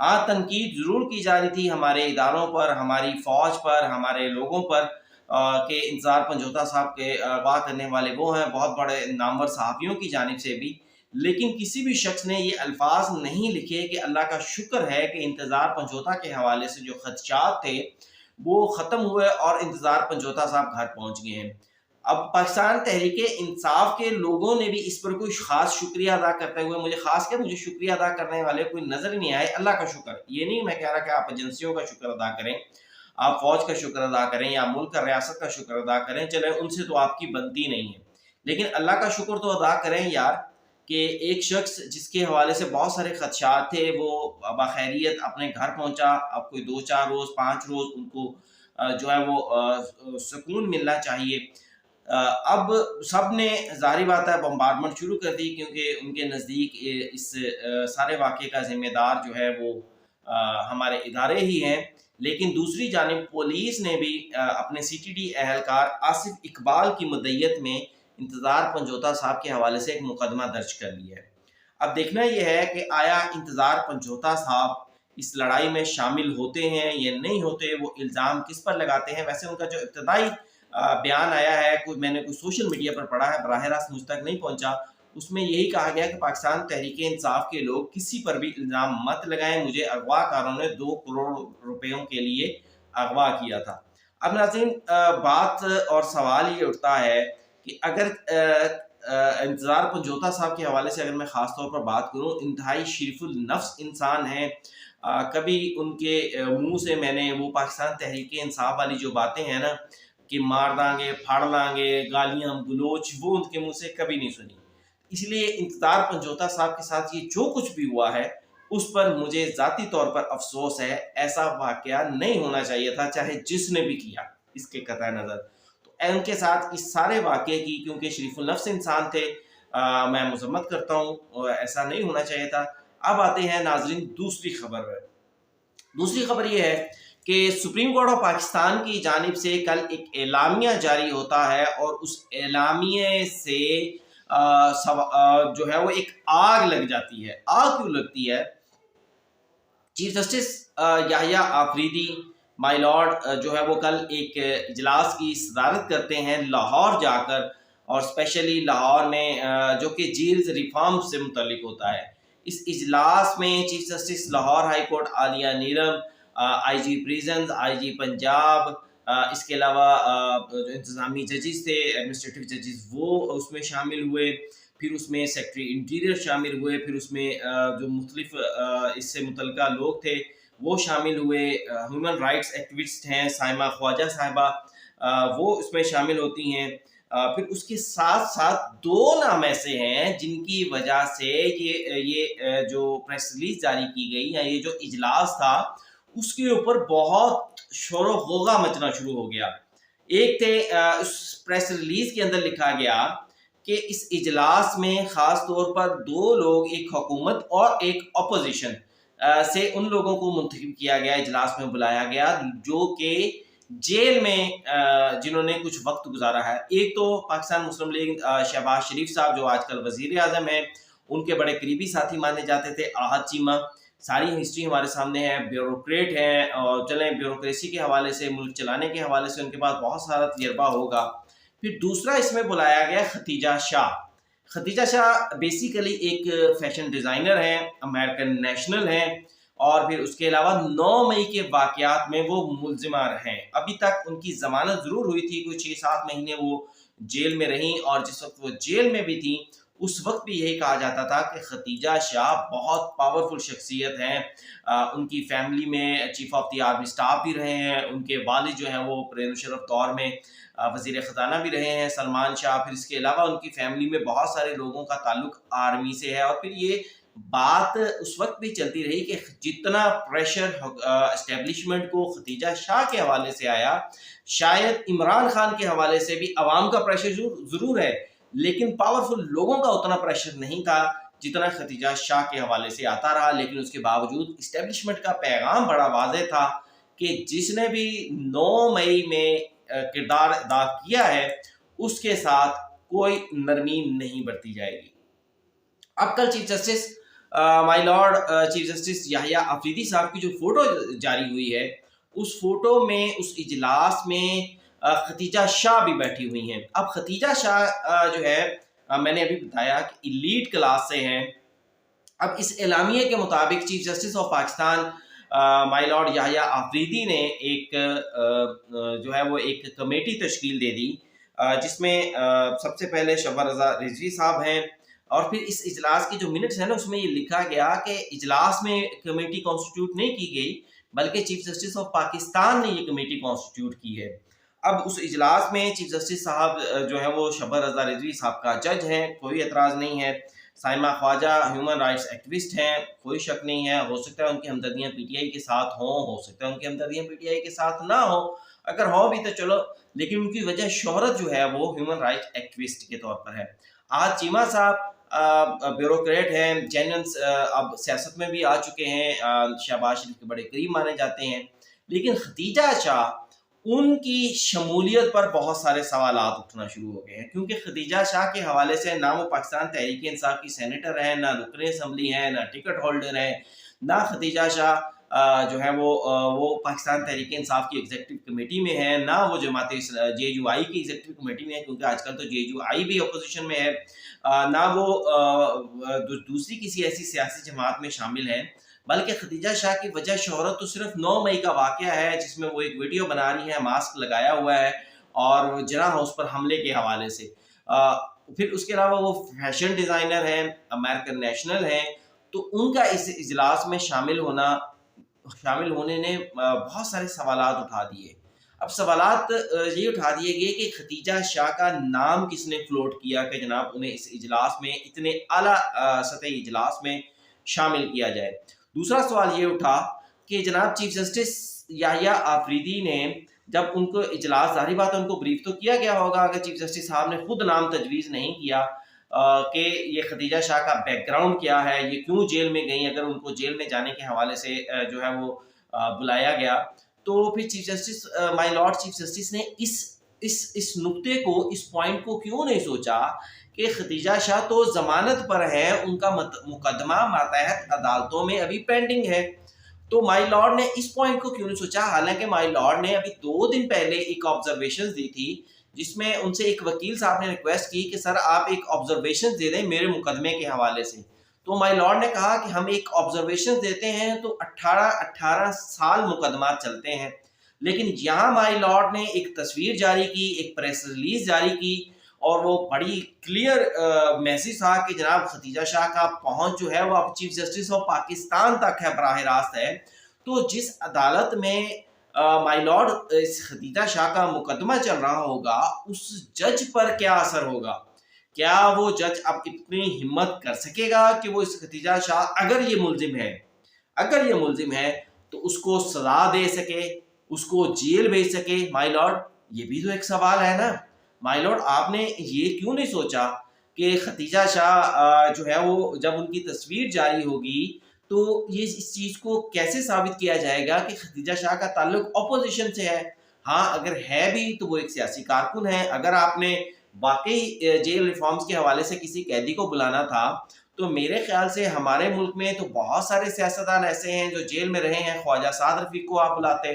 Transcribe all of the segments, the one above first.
ہاں تنقید ضرور کی جا رہی تھی ہمارے اداروں پر، ہماری فوج پر، ہمارے لوگوں پر کہ انتظار پنجوتا صاحب کے اغوا کرنے والے وہ ہیں، بہت بڑے نامور صحافیوں کی جانب سے بھی، لیکن کسی بھی شخص نے یہ الفاظ نہیں لکھے کہ اللہ کا شکر ہے کہ انتظار پنجوتا کے حوالے سے جو خدشات تھے وہ ختم ہوئے اور انتظار پنجوتا صاحب گھر پہنچ گئے ہیں۔ اب پاکستان تحریک انصاف کے لوگوں نے بھی اس پر کوئی خاص شکریہ ادا کرتے ہوئے، مجھے شکریہ ادا کرنے والے کوئی نظر ہی نہیں آئے۔ اللہ کا شکر، یہ نہیں میں کہہ رہا کہ آپ ایجنسیوں کا شکر ادا کریں، آپ فوج کا شکر ادا کریں یا ملک کا ریاست کا شکر ادا کریں، چلیں ان سے تو آپ کی بنتی نہیں ہے، لیکن اللہ کا شکر تو ادا کریں یار کہ ایک شخص جس کے حوالے سے بہت سارے خدشات تھے وہ بخیریت اپنے گھر پہنچا۔ اب کوئی 2-4 روز 5 روز ان کو جو ہے وہ سکون ملنا چاہیے۔ اب سب نے ظاہری بات ہے بمبارڈمنٹ شروع کر دی، کیونکہ ان کے نزدیک اس سارے واقعے کا ذمہ دار جو ہے وہ ہمارے ادارے ہی ہیں، لیکن دوسری جانب پولیس نے بھی اپنے سی ٹی ڈی اہلکار آصف اقبال کی مدعیت میں انتظار پنجوتا صاحب کے حوالے سے ایک مقدمہ درج کر لیا ہے۔ اب دیکھنا یہ ہے کہ آیا انتظار پنجوتا صاحب اس لڑائی میں شامل ہوتے ہیں یا نہیں ہوتے، وہ الزام کس پر لگاتے ہیں۔ ویسے ان کا جو ابتدائی بیان آیا ہے، میں نے کوئی سوشل میڈیا پر پڑھا ہے، براہ راست مجھ تک نہیں پہنچا، اس میں یہی کہا گیا کہ پاکستان تحریک انصاف کے لوگ کسی پر بھی الزام مت لگائیں، مجھے اغوا کاروں نے 2 کروڑ روپیوں کے لیے اغوا کیا تھا۔ اب ناظرین بات اور سوال یہ اٹھتا ہے کہ اگر انتظار پنجوتا صاحب کے حوالے سے اگر میں خاص طور پر بات کروں، انتہائی شریف النفس انسان ہیں، کبھی ان کے منہ سے میں نے وہ پاکستان تحریک انصاف والی جو باتیں ہیں نا کہ مار دیں گے، پھاڑ لیں گے، گالیاں گلوچ، وہ ان کے منہ سے کبھی نہیں سنی۔ اس لیے انتظار پنجوتا صاحب کے ساتھ یہ جو کچھ بھی ہوا ہے اس پر مجھے ذاتی طور پر افسوس ہے، ایسا واقعہ نہیں ہونا چاہیے تھا، چاہے جس نے بھی کیا، اس کے قطع نظر۔ تو ان کے ساتھ اس سارے واقعے کی، کیونکہ شریف النفس انسان تھے، میں مذمت کرتا ہوں، اور ایسا نہیں ہونا چاہیے تھا۔ اب آتے ہیں ناظرین دوسری خبر پر۔ دوسری خبر یہ ہے کہ سپریم کورٹ آف پاکستان کی جانب سے کل ایک اعلامیہ جاری ہوتا ہے، اور اس اعلامیے سے جو ہے وہ ایک آگ لگ جاتی ہے۔ آگ کیوں لگتی ہے؟ چیف جسٹس یحییٰ آفریدی مائی لارڈ جو ہے وہ کل ایک اجلاس کی صدارت کرتے ہیں لاہور جا کر، اور اسپیشلی لاہور میں جو کہ جیلز ریفارم سے متعلق ہوتا ہے۔ اس اجلاس میں chief justice Lahore high court Aalia Neelum, I G prisons, I G Punjab, اس کے علاوہ جو انتظامی ججز تھے، ایڈمنسٹریٹو ججز، وہ اس میں شامل ہوئے، پھر اس میں سیکرٹری انٹیریئر شامل ہوئے، پھر اس میں جو مختلف اس سے متعلقہ لوگ تھے وہ شامل ہوئے، ہیومن رائٹس ایکٹیوسٹ ہیں سائمہ خواجہ صاحبہ، وہ اس میں شامل ہوتی ہیں۔ پھر اس کے ساتھ ساتھ 2 نام ایسے ہیں جن کی وجہ سے یہ جو پریس ریلیز جاری کی گئی یا یہ جو اجلاس تھا اس کے اوپر بہت شور و غوغا مچنا شروع ہو گیا۔ ایک تھے اس پریس ریلیز کے اندر لکھا گیا کہ اس اجلاس میں خاص طور پر 2 لوگ، ایک حکومت اور ایک اپوزیشن سے ان لوگوں کو منتخب کیا گیا، اجلاس میں بلایا گیا جو کہ جیل میں جنہوں نے کچھ وقت گزارا ہے۔ ایک تو پاکستان مسلم لیگ شہباز شریف صاحب جو آج کل وزیر اعظم ہیں، ان کے بڑے قریبی ساتھی مانے جاتے تھے، احد چیمہ، ساری ہسٹری ہمارے سامنے ہے، بیوروکریٹ ہیں، اور چلیں بیوروکریسی کے حوالے سے، ملک چلانے کے حوالے سے ان کے پاس بہت سارا تجربہ ہوگا۔ پھر دوسرا اس میں بلایا گیا ختیجہ شاہ۔ ختیجہ شاہ بیسیکلی ایک فیشن ڈیزائنر ہیں، امریکن نیشنل ہیں، اور پھر اس کے علاوہ 9 مئی کے واقعات میں وہ ملزمہ ہیں۔ ابھی تک ان کی ضمانت ضرور ہوئی تھی، کوئی 6-7 مہینے وہ جیل میں رہیں، اور جس وقت وہ جیل میں بھی تھیں اس وقت بھی یہی کہا جاتا تھا کہ ختیجہ شاہ بہت پاورفل شخصیت ہیں، ان کی فیملی میں chief of the army staff بھی رہے ہیں، ان کے والد جو ہیں وہ پرین مشرف دور میں وزیر خزانہ بھی رہے ہیں، سلمان شاہ۔ پھر اس کے علاوہ ان کی فیملی میں بہت سارے لوگوں کا تعلق آرمی سے ہے، اور پھر یہ بات اس وقت بھی چلتی رہی کہ جتنا پریشر اسٹیبلشمنٹ کو ختیجہ شاہ کے حوالے سے آیا، شاید عمران خان کے حوالے سے بھی عوام کا پریشر ضرور ہے، لیکن پاورفل لوگوں کا اتنا پریشر نہیں تھا جتنا ختیجہ شاہ کے حوالے سے آتا رہا۔ لیکن اس کے باوجود اسٹیبلشمنٹ کا پیغام بڑا واضح تھا کہ جس نے بھی 9 مئی میں کردار ادا کیا ہے اس کے ساتھ کوئی نرمی نہیں برتی جائے گی۔ اب کل چیف جسٹس مائی لارڈ چیف جسٹس یحییٰ آفریدی صاحب کی جو فوٹو جاری ہوئی ہے، اس فوٹو میں اس اجلاس میں ختیجہ شاہ بھی بیٹھی ہوئی ہیں. اب ختیجہ شاہ جو ہے میں نے ابھی بتایا کہ ایلیٹ کلاس سے ہیں. اب اس اعلامیے کے مطابق chief justice of Pakistan my lord Yahya Afridi نے ایک جو ہے وہ ایک کمیٹی تشکیل دے دی، جس میں سب سے پہلے شبہ رضا رضوی صاحب ہیں. اور پھر اس اجلاس کی جو منٹس ہیں نا، اس میں یہ لکھا گیا کہ اجلاس میں کمیٹی کانسٹیٹیوٹ نہیں کی گئی، بلکہ چیف جسٹس آف پاکستان نے یہ کمیٹی کانسٹیٹیوٹ کی ہے. اب اس اجلاس میں چیف جسٹس صاحب جو ہے وہ شبہ رضا رضوی صاحب کا جج ہیں، کوئی اعتراض نہیں ہے. سائمہ خواجہ ہیومن رائٹس ایکٹیوسٹ ہیں، کوئی شک نہیں ہے. ہو سکتا ہے ان کی ہمدردیاں پی ٹی آئی کے ساتھ ہوں، ہو سکتا ہے ان کی ہمدردیاں پی ٹی آئی کے ساتھ نہ ہوں، اگر ہو بھی تو چلو، لیکن ان کی وجہ شہرت جو ہے وہ ہیومن رائٹس ایکٹیوسٹ کے طور پر ہے. آج چیمہ صاحب بیوروکریٹ ہیں، جینرلز اب سیاست میں بھی آ چکے ہیں، شہباز شریف کے بڑے قریب مانے جاتے ہیں. لیکن ختیجہ شاہ، ان کی شمولیت پر بہت سارے سوالات اٹھنا شروع ہو گئے ہیں، کیونکہ ختیجہ شاہ کے حوالے سے نہ وہ پاکستان تحریک انصاف کی سینیٹر ہیں، نہ رکن اسمبلی ہیں، نہ ٹکٹ ہولڈر ہیں، نہ ختیجہ شاہ جو ہے وہ پاکستان تحریک انصاف کی ایگزیکٹو کمیٹی میں ہے، نہ وہ جماعت جے یو آئی کی ایگزیکٹو کمیٹی میں ہے، کیونکہ آج کل تو جے یو آئی بھی اپوزیشن میں ہے، نہ وہ دوسری کسی ایسی سیاسی جماعت میں شامل ہیں. بلکہ ختیجہ شاہ کی وجہ شہرت تو صرف 9 مئی کا واقعہ ہے، جس میں وہ ایک ویڈیو بنا رہی ہے ماسک لگایا ہوا ہے اور جنا ہاؤس پر حملے کے حوالے سے. پھر اس کے علاوہ وہ فیشن ڈیزائنر ہیں، امریکن نیشنل ہیں، تو ان کا اس اجلاس میں شامل ہونے نے بہت سارے سوالات اٹھا دیے. اب سوالات یہ اٹھا دیے گئے کہ ختیجہ شاہ کا نام کس نے فلوٹ کیا کہ جناب انہیں اس اجلاس میں، اتنے اعلیٰ سطحی اجلاس میں شامل کیا جائے. دوسرا سوال یہ اٹھا کہ جناب چیف جسٹس یحییٰ آفریدی نے جب ان کو اجلاس، ظاہری بات ہے ان کو بریف تو کیا گیا ہوگا، اگر چیف جسٹس صاحب نے خود نام تجویز نہیں کیا کہ یہ ختیجہ شاہ کا بیک گراؤنڈ کیا ہے، یہ کیوں جیل میں گئیں، اگر ان کو جیل میں جانے کے حوالے سے جو ہے وہ بلایا گیا، تو پھر چیف جسٹس مائی لارڈ چیف جسٹس نے اس نقطے کو، اس پوائنٹ کو کیوں نہیں سوچا کہ ختیجہ شاہ تو ضمانت پر ہے، ان کا مقدمہ ماتحت عدالتوں میں ابھی پینڈنگ ہے، تو مائی لارڈ نے اس پوائنٹ کو کیوں نہیں سوچا. حالانکہ مائی لارڈ نے ابھی 2 دن پہلے ایک آبزرویشن دی تھی، جس میں ان سے ایک وکیل صاحب نے ریکویسٹ کی کہ سر آپ ایک آبزرویشن دے دیں میرے مقدمے کے حوالے سے. تو مائی لارڈ نے کہا کہ ہم ایک آبزرویشن دیتے ہیں تو 18 سال مقدمات چلتے ہیں. لیکن یہاں مائی لارڈ نے ایک تصویر جاری کی، ایک پریس ریلیز جاری کی، اور وہ بڑی کلیئر میسیج تھا کہ جناب ختیجہ شاہ کا پہنچ جو ہے وہ اب چیف جسٹس آف پاکستان تک ہے، براہ راست ہے. تو جس عدالت میں مائی لارڈ اس ختیجہ شاہ کا مقدمہ چل رہا ہوگا، اس جج پر کیا اثر ہوگا؟ کیا وہ جج اب اتنی ہمت کر سکے گا کہ وہ اس ختیجہ شاہ، اگر یہ ملزم ہے تو اس کو سزا دے سکے، اس کو جیل بھیج سکے؟ مائی لارڈ، یہ بھی تو ایک سوال ہے نا. مائی لارڈ، آپ نے یہ کیوں نہیں سوچا کہ ختیجہ شاہ جو ہے وہ جب ان کی تصویر جاری ہوگی تو یہ اس چیز کو کیسے ثابت کیا جائے گا کہ ختیجہ شاہ کا تعلق اپوزیشن سے ہے؟ ہاں اگر ہے بھی تو وہ ایک سیاسی کارکن ہے. اگر آپ نے واقعی جیل ریفارمز کے حوالے سے کسی قیدی کو بلانا تھا تو میرے خیال سے ہمارے ملک میں تو بہت سارے سیاستدان ایسے ہیں جو جیل میں رہے ہیں. خواجہ سعد رفیق کو آپ بلاتے،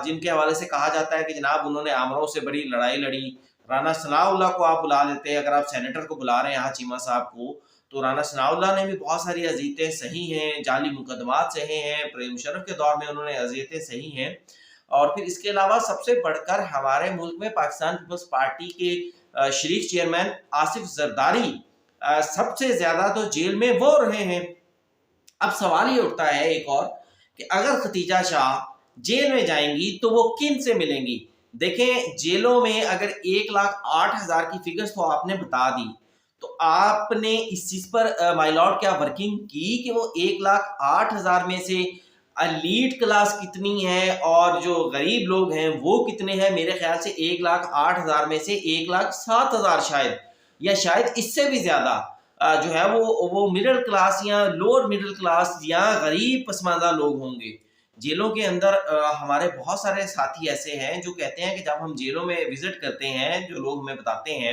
جن کے حوالے سے کہا جاتا ہے کہ جناب انہوں نے آمروں سے بڑی لڑائی لڑی. رانا ثناء اللہ کو آپ بلا لیتے. اگر آپ سینیٹر کو بلا رہے ہیں یہاں چیمہ صاحب کو، تو رانا ثناء اللہ نے بھی بہت ساری اذیتیں سہی ہیں، جعلی مقدمات سہے ہیں، پرویز مشرف کے دور میں انہوں نے اذیتیں سہی ہیں. اور پھر اس کے علاوہ سب سے بڑھ کر ہمارے ملک میں پاکستان پیپلز پارٹی کے شریف چیئرمین آصف زرداری سب سے زیادہ تو جیل میں وہ رہے ہیں. اب سوال یہ اٹھتا ہے ایک اور کہ اگر ختیجہ شاہ جیل میں جائیں گی تو وہ کن سے ملیں گی؟ دیکھیں جیلوں میں اگر 1,08,000 کی فگرز تو آپ نے بتا دی، تو آپ نے اس چیز پر مائی لارڈ کیا ورکنگ کی کہ وہ 1,08,000 میں سے ایلیٹ کلاس کتنی ہے اور جو غریب لوگ ہیں وہ کتنے ہیں؟ میرے خیال سے 1,08,000 میں سے 1,07,000 شاید، یا شاید اس سے بھی زیادہ جو ہے وہ مڈل کلاس یا لوور مڈل کلاس یا غریب پسماندہ لوگ ہوں گے. جیلوں کے اندر ہمارے بہت سارے ساتھی ایسے ہیں جو کہتے ہیں کہ جب ہم جیلوں میں وزٹ کرتے ہیں، جو لوگ ہمیں بتاتے ہیں،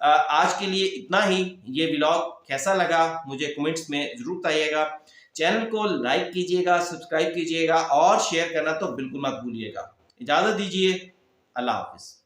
آج کے لیے اتنا ہی. یہ ولاگ کیسا لگا مجھے کمنٹس میں ضرور بتائیے گا. چینل کو لائک کیجیے گا، سبسکرائب کیجیے گا اور شیئر کرنا تو بالکل مت بھولیے گا. اجازت دیجیے، اللہ حافظ.